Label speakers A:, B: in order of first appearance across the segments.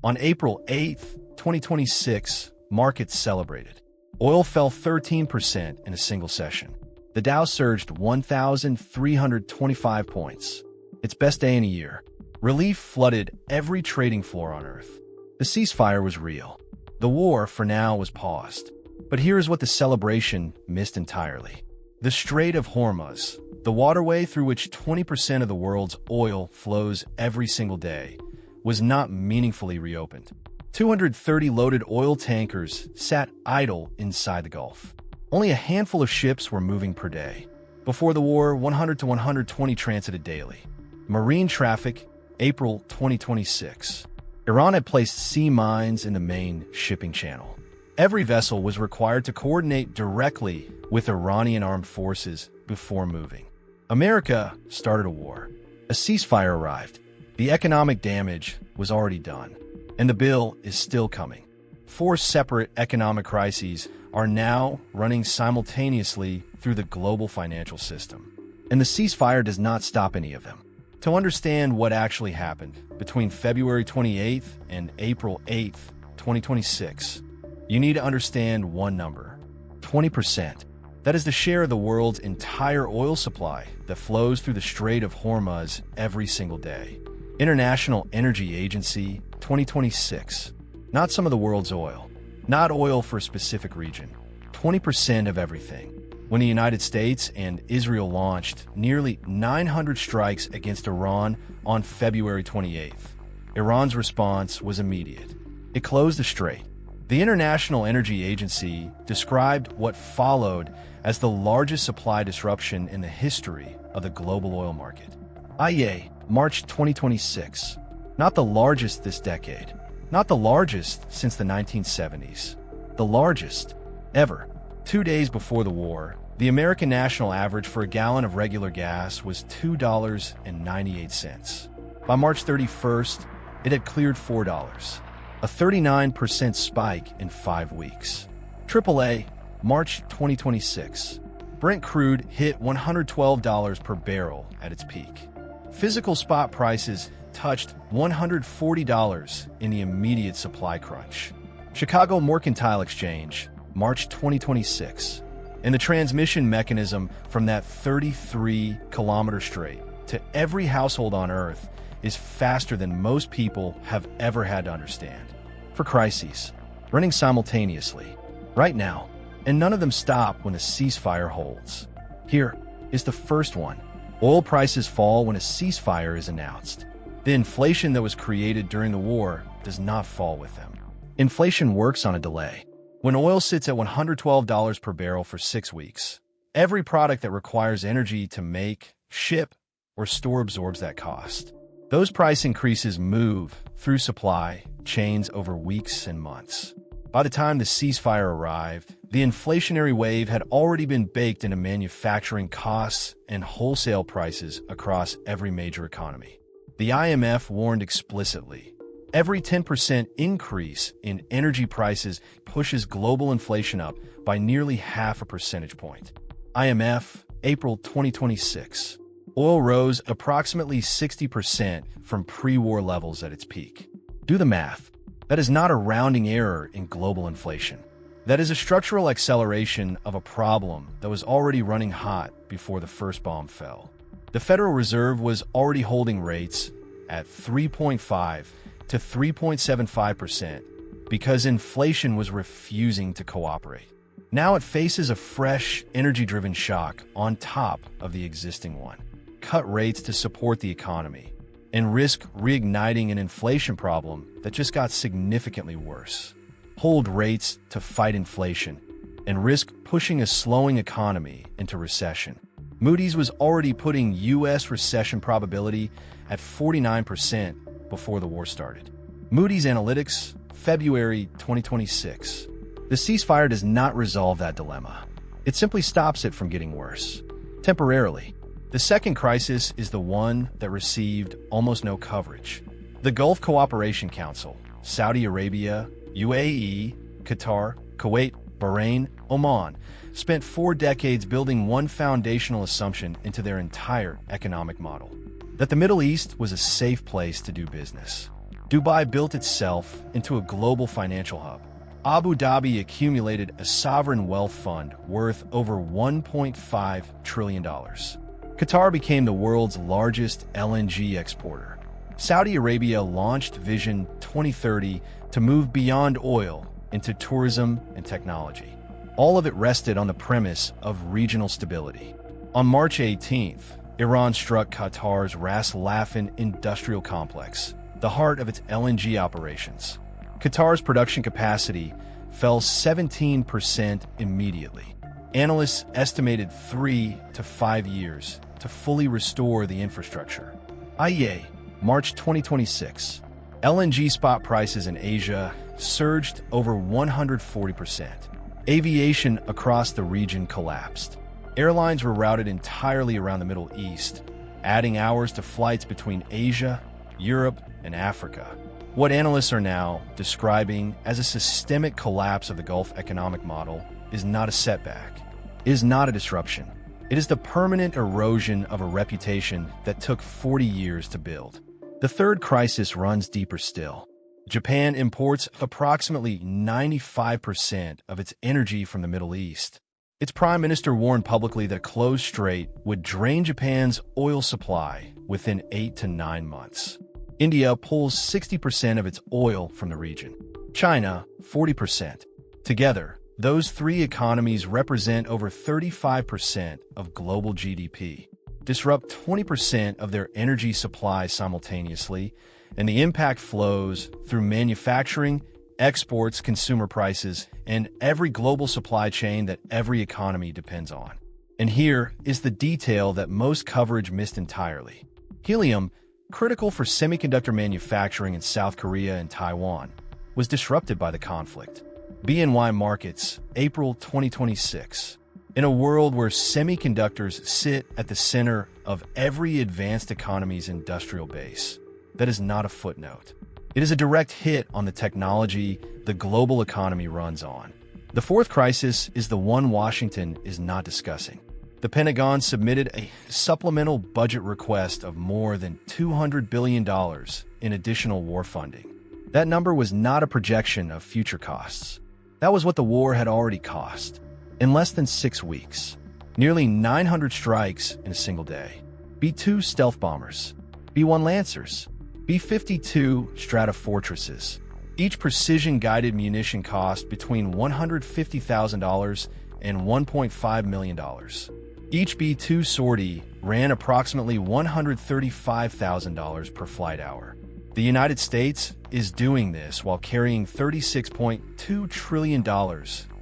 A: On April 8, 2026, markets celebrated. Oil fell 13% in a single session. The Dow surged 1,325 points, its best day in a year. Relief flooded every trading floor on Earth. The ceasefire was real. The war, for now, was paused. But here's what the celebration missed entirely. The Strait of Hormuz, the waterway through which 20% of the world's oil flows every single day, was not meaningfully reopened. 230 loaded oil tankers sat idle inside the Gulf. Only a handful of ships were moving per day. Before the war, 100 to 120 transited daily. Marine traffic, April 2026. Iran had placed sea mines in the main shipping channel. Every vessel was required to coordinate directly with Iranian armed forces before moving. America started a war. A ceasefire arrived. The economic damage was already done, and the bill is still coming. 4 separate economic crises are now running simultaneously through the global financial system, and the ceasefire does not stop any of them. To understand what actually happened between February 28th and April 8th, 2026, you need to understand one number: 20%. That is the share of the world's entire oil supply that flows through the Strait of Hormuz every single day. International Energy Agency, 2026. Not some of the world's oil. Not oil for a specific region. 20% of everything. When the United States and Israel launched nearly 900 strikes against Iran on February 28th, Iran's response was immediate. It closed the strait. The International Energy Agency described what followed as the largest supply disruption in the history of the global oil market. IEA, March 2026. Not the largest this decade. Not the largest since the 1970s. The largest ever. 2 days before the war, the American national average for a gallon of regular gas was $2.98. By March 31st, it had cleared $4, a 39% spike in 5 weeks. AAA, March 2026. Brent crude hit $112 per barrel at its peak. Physical spot prices touched $140 in the immediate supply crunch. Chicago Mercantile Exchange, March 2026. And the transmission mechanism from that 33-kilometer strait to every household on Earth is faster than most people have ever had to understand. For crises, running simultaneously, right now, and none of them stop when a ceasefire holds. Here is the first one. Oil prices fall when a ceasefire is announced. The inflation that was created during the war does not fall with them. Inflation works on a delay. When oil sits at $112 per barrel for 6 weeks, every product that requires energy to make, ship, or store absorbs that cost. Those price increases move through supply chains over weeks and months. By the time the ceasefire arrived, the inflationary wave had already been baked into manufacturing costs and wholesale prices across every major economy. The IMF warned explicitly, every 10% increase in energy prices pushes global inflation up by nearly half a percentage point. IMF, April 2026. Oil rose approximately 60% from pre-war levels at its peak. Do the math. That is not a rounding error in global inflation. That is a structural acceleration of a problem that was already running hot before the first bomb fell. The Federal Reserve was already holding rates at 3.5 to 3.75% because inflation was refusing to cooperate. Now it faces a fresh, energy-driven shock on top of the existing one. Cut rates to support the economy and risk reigniting an inflation problem that just got significantly worse. Hold rates to fight inflation and risk pushing a slowing economy into recession. Moody's was already putting U.S. recession probability at 49% before the war started. Moody's Analytics, February 2026. The ceasefire does not resolve that dilemma. It simply stops it from getting worse. Temporarily. The second crisis is the one that received almost no coverage. The Gulf Cooperation Council, Saudi Arabia, UAE, Qatar, Kuwait, Bahrain, Oman, spent 4 decades building one foundational assumption into their entire economic model: that the Middle East was a safe place to do business. Dubai built itself into a global financial hub. Abu Dhabi accumulated a sovereign wealth fund worth over $1.5 trillion. Qatar became the world's largest LNG exporter. Saudi Arabia launched Vision 2030 to move beyond oil into tourism and technology. All of it rested on the premise of regional stability. On March 18th, Iran struck Qatar's Ras Laffan industrial complex, the heart of its LNG operations. Qatar's production capacity fell 17% immediately. Analysts estimated 3 to 5 years to fully restore the infrastructure. IEA, March 2026. LNG spot prices in Asia surged over 140%. Aviation across the region collapsed. Airlines were routed entirely around the Middle East, adding hours to flights between Asia, Europe, and Africa. What analysts are now describing as a systemic collapse of the Gulf economic model is not a setback. It is not a disruption. It is the permanent erosion of a reputation that took 40 years to build. The third crisis runs deeper still. Japan imports approximately 95% of its energy from the Middle East. Its prime minister warned publicly that a closed strait would drain Japan's oil supply within 8 to 9 months. India pulls 60% of its oil from the region. China, 40%. Together, those three economies represent over 35% of global GDP, disrupt 20% of their energy supply simultaneously, and the impact flows through manufacturing, exports, consumer prices, and every global supply chain that every economy depends on. And here is the detail that most coverage missed entirely. Helium, critical for semiconductor manufacturing in South Korea and Taiwan, was disrupted by the conflict. BNY Markets, April 2026. In a world where semiconductors sit at the center of every advanced economy's industrial base, that is not a footnote. It is a direct hit on the technology the global economy runs on. The fourth crisis is the one Washington is not discussing. The Pentagon submitted a supplemental budget request of more than $200 billion in additional war funding. That number was not a projection of future costs. That was what the war had already cost. In less than 6 weeks, nearly 900 strikes in a single day. B-2 stealth bombers, B-1 Lancers, B-52 Stratofortresses. Each precision-guided munition cost between $150,000 and $1.5 million. Each B-2 sortie ran approximately $135,000 per flight hour. The United States is doing this while carrying $36.2 trillion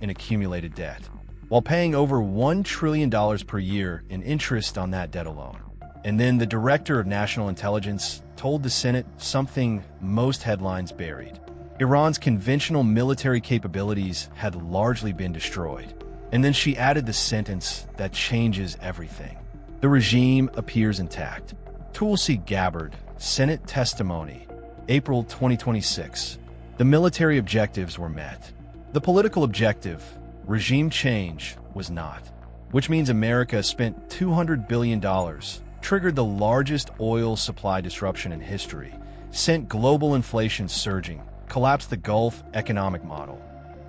A: in accumulated debt, while paying over $1 trillion per year in interest on that debt alone. And then the Director of National Intelligence told the Senate something most headlines buried. Iran's conventional military capabilities had largely been destroyed. And then she added the sentence that changes everything. The regime appears intact. Tulsi Gabbard, Senate testimony, April 2026. The military objectives were met. The political objective, regime change, was not. Which means America spent $200 billion, triggered the largest oil supply disruption in history, sent global inflation surging, collapsed the Gulf economic model,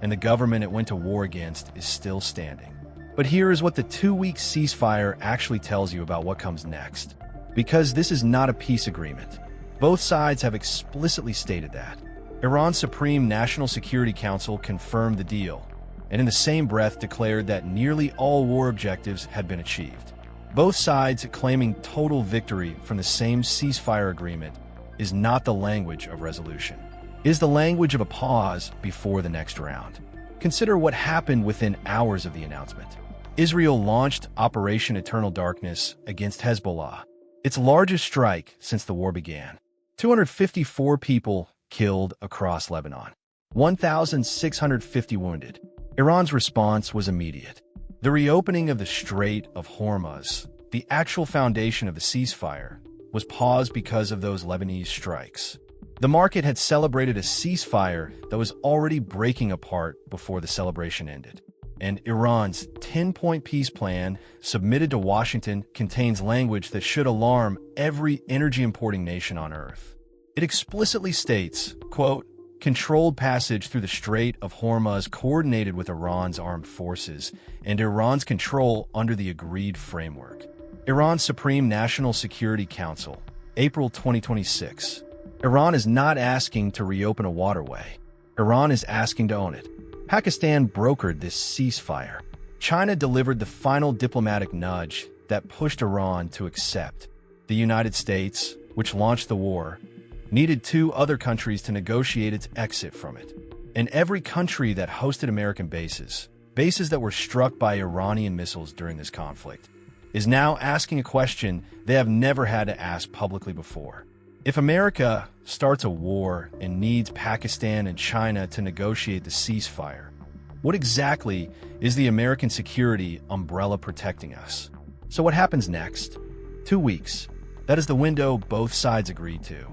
A: and the government it went to war against is still standing. But here is what the 2-week ceasefire actually tells you about what comes next. Because this is not a peace agreement. Both sides have explicitly stated that. Iran's Supreme National Security Council confirmed the deal, and in the same breath declared that nearly all war objectives had been achieved. Both sides claiming total victory from the same ceasefire agreement is not the language of resolution. It is the language of a pause before the next round. Consider what happened within hours of the announcement. Israel launched Operation Eternal Darkness against Hezbollah, its largest strike since the war began. 254 people killed across Lebanon, 1,650 wounded. Iran's response was immediate. The reopening of the Strait of Hormuz, the actual foundation of the ceasefire, was paused because of those Lebanese strikes. The market had celebrated a ceasefire that was already breaking apart before the celebration ended. And Iran's 10-point peace plan, submitted to Washington, contains language that should alarm every energy-importing nation on Earth. It explicitly states, quote, "Controlled passage through the Strait of Hormuz coordinated with Iran's armed forces and Iran's control under the agreed framework." Iran's Supreme National Security Council, April 2026. Iran is not asking to reopen a waterway. Iran is asking to own it. Pakistan brokered this ceasefire. China delivered the final diplomatic nudge that pushed Iran to accept. The United States, which launched the war, needed two other countries to negotiate its exit from it. And every country that hosted American bases that were struck by Iranian missiles during this conflict, is now asking a question they have never had to ask publicly before. If America starts a war and needs Pakistan and China to negotiate the ceasefire, what exactly is the American security umbrella protecting us? So what happens next? 2 weeks. That is the window both sides agreed to.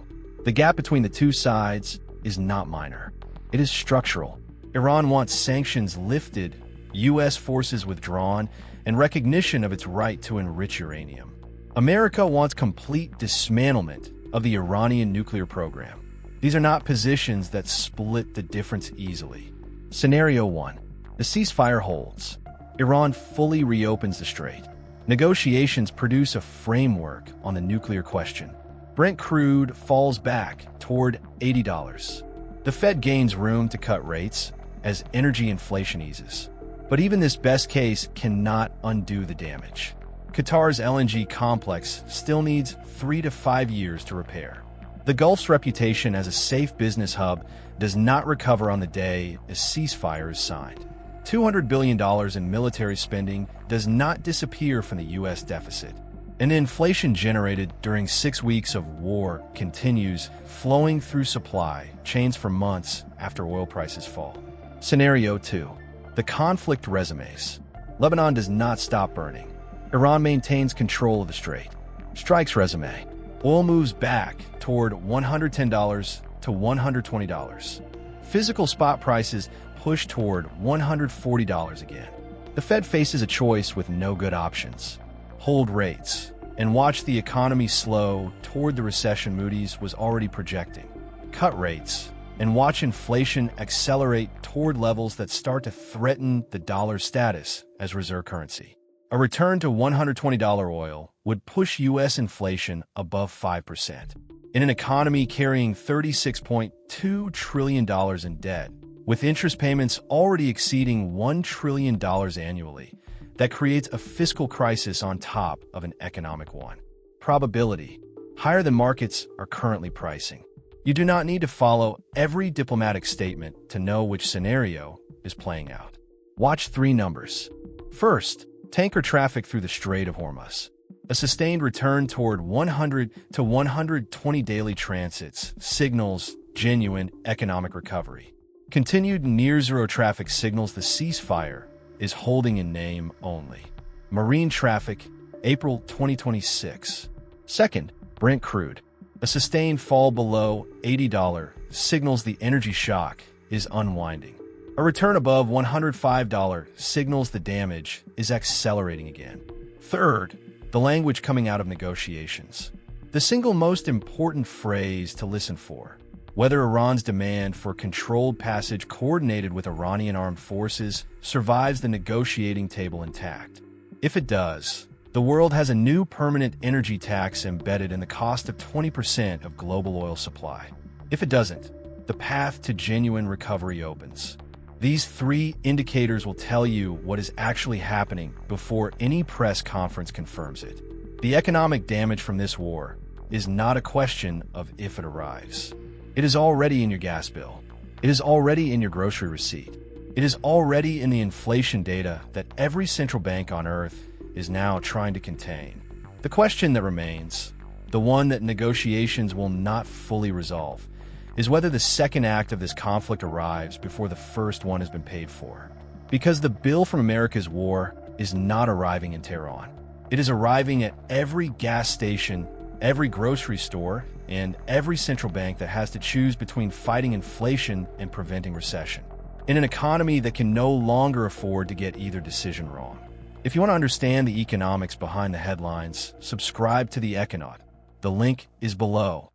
A: The gap between the two sides is not minor. It is structural. Iran wants sanctions lifted, U.S. forces withdrawn, and recognition of its right to enrich uranium. America wants complete dismantlement of the Iranian nuclear program. These are not positions that split the difference easily. Scenario 1. The ceasefire holds. Iran fully reopens the strait. Negotiations produce a framework on the nuclear question. Brent crude falls back toward $80. The Fed gains room to cut rates as energy inflation eases. But even this best case cannot undo the damage. Qatar's LNG complex still needs 3 to 5 years to repair. The Gulf's reputation as a safe business hub does not recover on the day a ceasefire is signed. $200 billion in military spending does not disappear from the U.S. deficit. And the inflation generated during 6 weeks of war continues flowing through supply chains for months after oil prices fall. Scenario 2. The conflict resumes. Lebanon does not stop burning. Iran maintains control of the strait. Strikes resume. Oil moves back toward $110 to $120. Physical spot prices push toward $140 again. The Fed faces a choice with no good options. Hold rates and watch the economy slow toward the recession Moody's was already projecting. Cut rates and watch inflation accelerate toward levels that start to threaten the dollar's status as reserve currency. A return to $120 oil would push U.S. inflation above 5%. In an economy carrying $36.2 trillion in debt, with interest payments already exceeding $1 trillion annually, that creates a fiscal crisis on top of an economic one. Probability, higher than markets are currently pricing. You do not need to follow every diplomatic statement to know which scenario is playing out. Watch 3 numbers. First, tanker traffic through the Strait of Hormuz. A sustained return toward 100 to 120 daily transits signals genuine economic recovery. Continued near-zero traffic signals the ceasefire is holding in name only. Marine traffic, April 2026. Second, Brent crude. A sustained fall below $80 signals the energy shock is unwinding. A return above $105 signals the damage is accelerating again. Third, the language coming out of negotiations. The single most important phrase to listen for: whether Iran's demand for controlled passage coordinated with Iranian armed forces survives the negotiating table intact. If it does, the world has a new permanent energy tax embedded in the cost of 20% of global oil supply. If it doesn't, the path to genuine recovery opens. These 3 indicators will tell you what is actually happening before any press conference confirms it. The economic damage from this war is not a question of if it arrives. It is already in your gas bill. It is already in your grocery receipt. It is already in the inflation data that every central bank on Earth is now trying to contain. The question that remains, the one that negotiations will not fully resolve, is whether the second act of this conflict arrives before the first one has been paid for. Because the bill from America's war is not arriving in Tehran. It is arriving at every gas station, every grocery store, and every central bank that has to choose between fighting inflation and preventing recession. In an economy that can no longer afford to get either decision wrong. If you want to understand the economics behind the headlines, subscribe to the Econaut. The link is below.